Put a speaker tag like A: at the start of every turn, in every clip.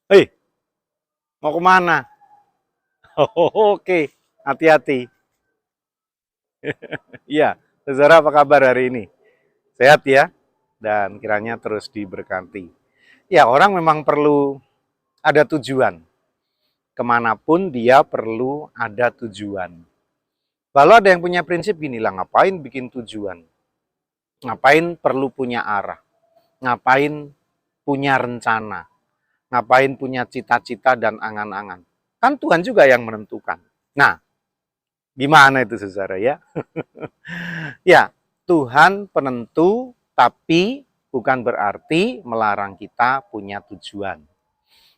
A: Hei, mau kemana? Oke, hati-hati. Iya, saudara apa kabar hari ini? Sehat ya? Dan kiranya terus diberkati. Ya, orang memang perlu ada tujuan. Kemanapun dia perlu ada tujuan. Lalu ada yang punya prinsip gini lah, ngapain bikin tujuan? Ngapain perlu punya arah? Ngapain punya rencana? Ngapain punya cita-cita dan angan-angan? Kan Tuhan juga yang menentukan. Nah, gimana itu saudara ya? Ya, Tuhan penentu, tapi bukan berarti melarang kita punya tujuan.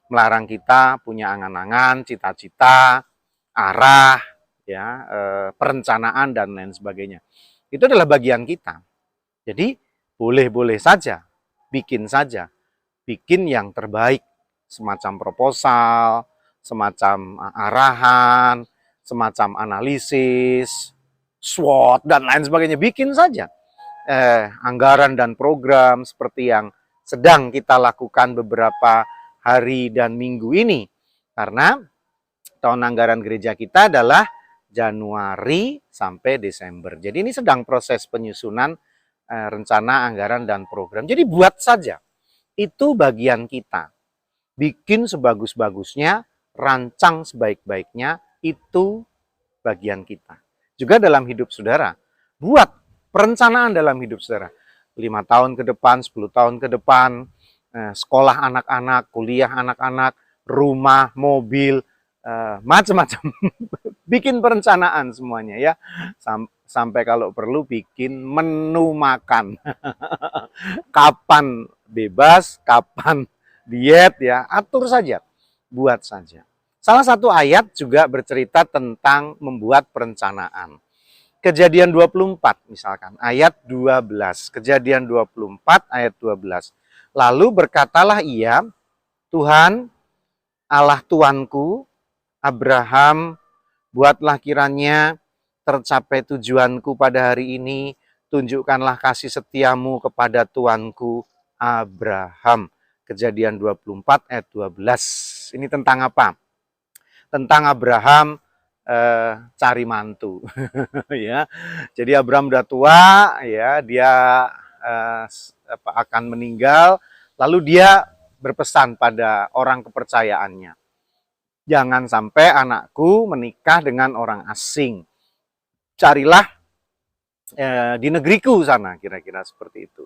A: Melarang kita punya angan-angan, cita-cita, arah, ya, perencanaan dan lain sebagainya. Itu adalah bagian kita. Jadi boleh-boleh saja, bikin yang terbaik, semacam proposal, semacam arahan, semacam analisis, SWOT dan lain sebagainya, bikin saja anggaran dan program seperti yang sedang kita lakukan beberapa hari dan minggu ini. Karena tahun anggaran gereja kita adalah Januari sampai Desember. Jadi ini sedang proses penyusunan rencana anggaran dan program. Jadi buat saja. Itu bagian kita. Bikin sebagus-bagusnya, rancang sebaik-baiknya, itu bagian kita. Juga dalam hidup saudara. Buat perencanaan dalam hidup saudara. 5 tahun ke depan, 10 tahun ke depan, sekolah anak-anak, kuliah anak-anak, rumah, mobil, macam-macam. Bikin perencanaan semuanya ya. Sampai kalau perlu bikin menu makan. Kapan bebas, kapan diet ya, atur saja, buat saja. Salah satu ayat juga bercerita tentang membuat perencanaan. Kejadian 24 misalkan, ayat 12. Kejadian 24 ayat 12. Lalu berkatalah ia, Tuhan, Allah Tuanku, Abraham, buatlah kiranya tercapai tujuanku pada hari ini, tunjukkanlah kasih setiamu kepada Tuanku Abraham. Kejadian 24 ayat 12. Ini tentang apa? Tentang Abraham cari mantu. Ya. Jadi Abraham udah tua, ya, dia akan meninggal, lalu dia berpesan pada orang kepercayaannya. Jangan sampai anakku menikah dengan orang asing. Carilah di negeriku sana, kira-kira seperti itu.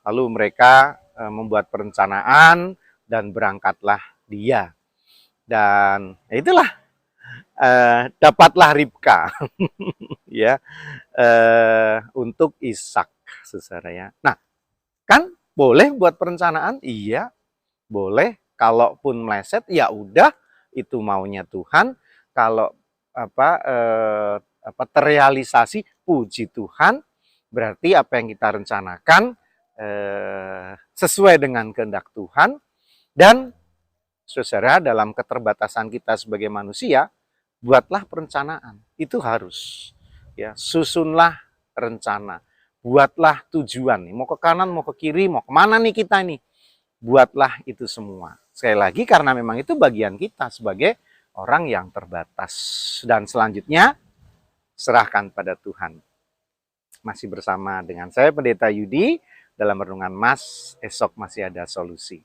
A: Lalu mereka membuat perencanaan dan berangkatlah dia. Dan itulah dapatlah Ribka ya untuk Ishak, saudara ya. Nah, kan boleh buat perencanaan? Iya, boleh. Kalaupun meleset, ya udah, itu maunya Tuhan. Kalau terrealisasi, puji Tuhan. Berarti apa yang kita rencanakan sesuai dengan kehendak Tuhan. Dan saudara, dalam keterbatasan kita sebagai manusia, buatlah perencanaan. Itu harus. Ya, susunlah rencana. Buatlah tujuan. Mau ke kanan, mau ke kiri, mau kemana nih kita nih. Buatlah itu semua. Sekali lagi karena memang itu bagian kita sebagai orang yang terbatas. Dan selanjutnya, serahkan pada Tuhan. Masih bersama dengan saya Pendeta Yudi dalam Renungan Mas, esok masih ada solusi.